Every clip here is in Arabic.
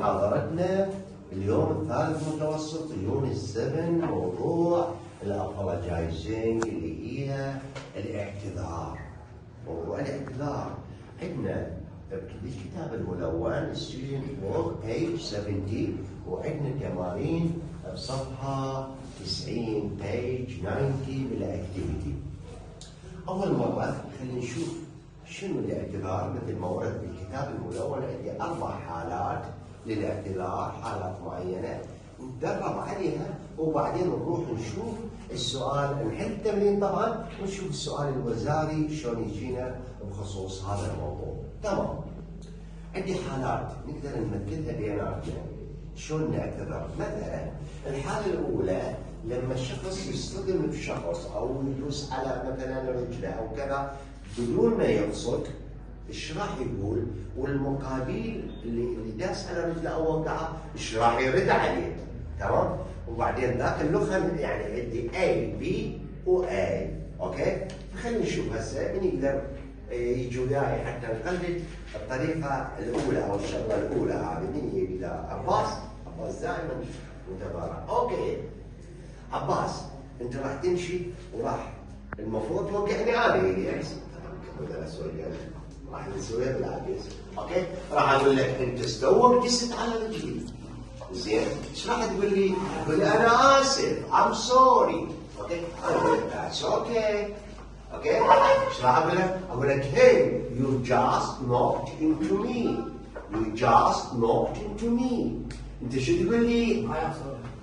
محاضرتنا اليوم الثالث متوسط يونت 7 موضوع الابولوجايزنج اللي هي الاعتذار. موضوع الاعتذار عندنا بالكتاب الملون ستودنت بوك بيج 70 وعندنا تمارين بصفحه 90 بيج 90 بالاكتيفيتي. اول مره خلينا نشوف شنو الاعتذار مثل ما ورد بالكتاب الملون. عندي 4 حالات للاعتذار، حالات معينه نتدرب عليها وبعدين نروح نشوف السؤال، نحل التمرين طبعا ونشوف السؤال الوزاري شلون يجينا بخصوص هذا الموضوع. تمام. عندي حالات نقدر نمثلها بيناتنا شلون نعتذر. مثلا الحاله الاولى لما الشخص يصطدم بشخص او يدوس على مثلا رجله او كذا بدون ما يقصد، ايش راح يقول؟ والمقابل اللي داس على رجله او وقعه ايش راح يرد عليه؟ تمام؟ وبعدين ذاك اللغه يعني عندي A B و A، اوكي؟ خلينا نشوف هسه من يقدر يجي وياي حتى نقلد الطريقه الاولى او الشغله الاولى هذه. من يقدر؟ عباس دائما متبارع. اوكي عباس انت راح تمشي وراح المفروض توقعني انا يعني راح نسويها بالعكس. اوكي راح اقول لك انت استوى دست على رجلي، زين ايش راح تقول لي؟ تقول لي انا اسف I'm sorry. اوكي انا اقول لك that's okay. اوكي ايش راح اقول لك؟ اقول لك hey you just knocked into me. you just knocked into me. انت شو تقول لي؟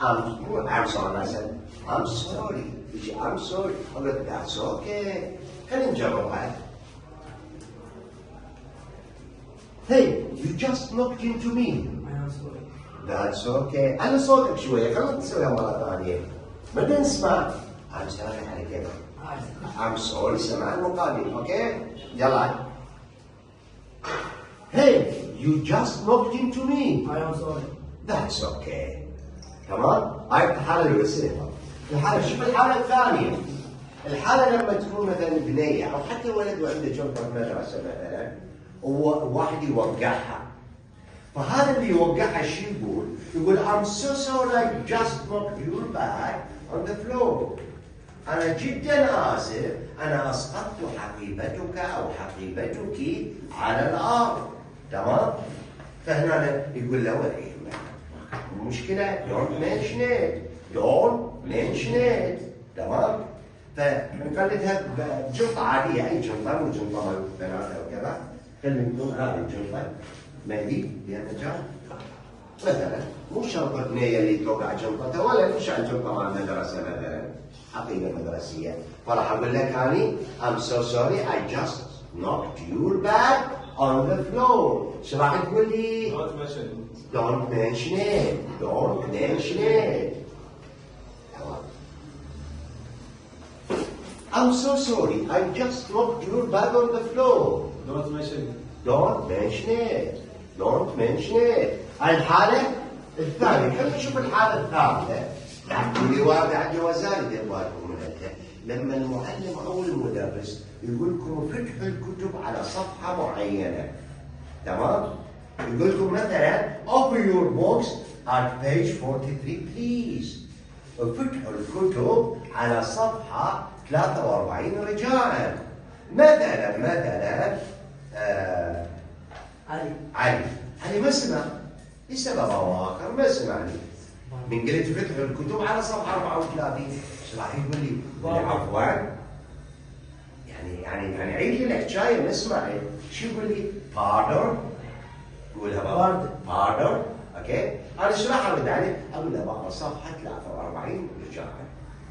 I'm sorry مثلا I'm sorry. يجي I'm sorry اقول لك that's okay. خلينا نجربها. Hey, you just knocked into me. I'm sorry. That's okay. أنا صوتك شوية، خلينا نسويها مرة ثانية. بدنا نسمع. I'm sorry على كذا. I'm sorry سمع المقابل، أوكي؟ يلا. Hey, you just knocked into me. I am sorry. That's okay. تمام؟ هاي الحالة الوسيلة. الحالة شوف الحالة الثانية. الحالة لما تكون مثلا بنية أو حتى ولد وعنده جنطة مدرسة مثلا وواحد يوقعها، فهذا اللي يوقعها شو يقول؟ يقول I'm so sorry I just knocked your bag on the floor. أنا جدا آسف أنا أسقطت حقيبتك أو حقيبتك على الأرض. تمام؟ فهنا يقول له ولا يهمك المشكلة don't mention it. تمام؟ فنقلدها بجنطة عادية، أي جنطة مو جنطة مال بنات أو كذا. خلينا نقول هذه الجنطة مهدي بها مجال مثلا، مو شرط بنية اللي توقع جنطته ولا مش على جنطة مال مدرسة مثلا حقيبة مدرسية. فراح أقول لك أني I'm so sorry I just knocked your bag on the floor. ايش راح تقول لي؟ Don't mention it. I'm so sorry I just knocked your bag on the floor. Don't mention it. الحالة الثانية. خلينا نشوف الحالة الثالثة. اللي واقع عندي وزاري دير بالكم منها. لما المعلم أو المدرس يقول لكم فتحوا الكتب على صفحة معينة. تمام؟ يقول لكم مثلا open your books at page 43 please. فتحوا الكتب على صفحة 43 رجاءً. مثلا علي ما سمع لسبب او اخر ما سمعني. من قلت فتحوا الكتب على صفحه 34 ايش راح يقول لي؟ عفوا يعني عيد لي الحكايه ما سمعت. شو يقول لي؟ باردر. قولها باردر. اوكي انا ايش راح ارد عليه؟ اقول له بقرا صفحه 43 رجاء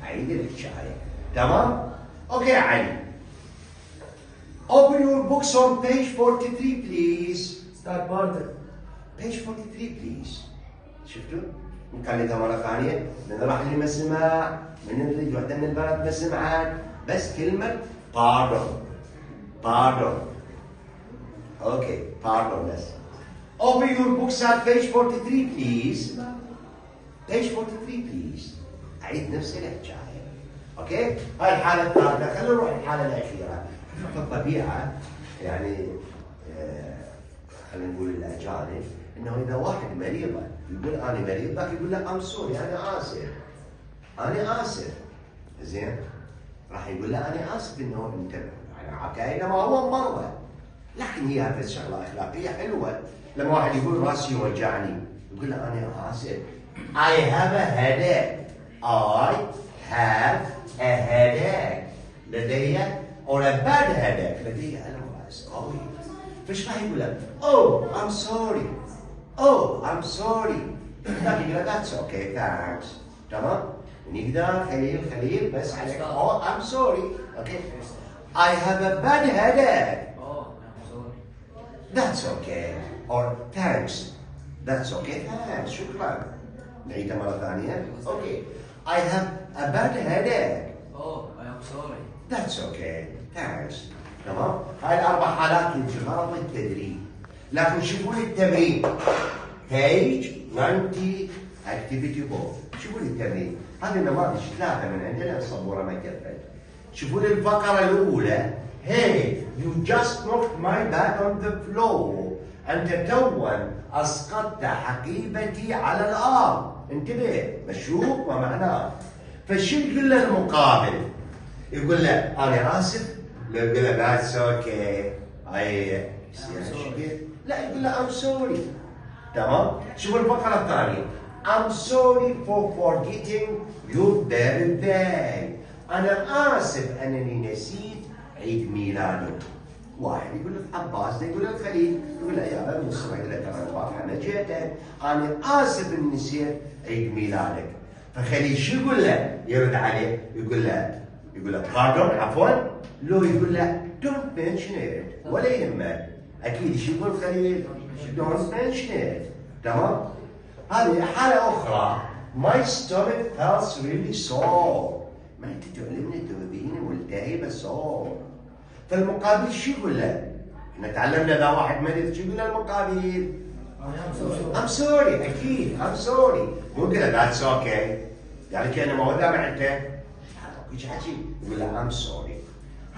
اعيد الحكايه. تمام؟ اوكي علي Open your books on page 43 please. Start barter. Page 43 please. شفتوا؟ نقلدها مرة ثانية. من راح اللي ما سمع، من اللي وحدة من البنات ما سمعت، بس كلمة pardon. اوكي pardon بس. Open your books at page 43 please. Page 43 please. أعيد نفس الحكاية. اوكي؟ هاي الحالة الثالثة. خلينا نروح الحالة الأخيرة. في الطبيعة يعني خلينا نقول الأجانب انه اذا واحد مريض يقول انا مريض، ذاك يقول له ام سوري، انا اسف، انا اسف. زين؟ راح يقول له انا اسف انه انت يعني كانما هو مرضى. لكن هي هذه الشغله اخلاقيه حلوه. لما واحد يقول راسي يوجعني يقول له انا اسف. I have a headache. I have a headache. لدي or a bad headache. لدي ألم رأس قوي. فايش راح يقول له؟ Oh, I'm sorry. Oh, I'm sorry. لكن يقول that's okay, thanks. تمام؟ ونقدر خليل بس عليك. Oh, I'm sorry. Okay. I have a bad headache. Oh, I'm sorry. That's okay. Or thanks. That's okay. Thanks. شكرا. نعيدها مرة ثانية. Okay. I have a bad headache. Oh, I am sorry. That's okay. Thanks. تمام؟ هاي الأربع حالات يمكن غرض التدريب. لكن شوفوا لي التمرين. Page 90 activity board. شوفوا لي التمرين. هذه النماذج 3 من عندنا السبورة ما كفت. شوفوا لي الفقرة الأولى. Hey, you just knocked my bag on the floor. أنت توا أسقطت حقيبتي على الأرض. انتبه، مشروط ومعناه. فشو يقول له المقابل؟ يقول له أنا آسف. لا يقول له that's okay. لا يقول له I'm sorry. تمام؟ شوفوا الفقرة الثانية. I'm sorry for forgetting your birthday. أنا آسف أنني نسيت عيد ميلادك. واحد يقول له عباس، يقول له الخليل، يقول له يا ابن الصبح يقول له ترى البارحة أنا جيتك، أنا آسف إني نسيت عيد ميلادك. فخليل شو يقول له؟ يرد عليه يقول له pardon عفوا؟ لو يقول له don't mention it ولا يهمك. أكيد شو يقول خليل؟ don't mention it. تمام؟ هذه حالة أخرى. My stomach feels really sore. ما أنت تعلمني تؤذيني ملتهبة sore. فالمقابل شو يقول له؟ احنا تعلمنا اذا واحد مريض شو يقول له المقابل؟ I'm sorry. اكيد I'm sorry. مو يقول له that's okay. يعني كانه ما هو دامع انت ايش حكي؟ يقول له I'm sorry.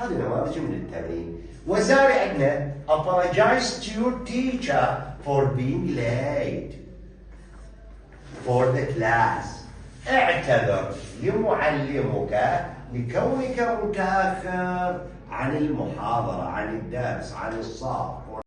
هذه نماذج من التمرين. وزاري عندنا apologize to your teacher for being late for the class. اعتذر لمعلمك لكونك متأخر عن المحاضرة، عن الدرس، عن الصف.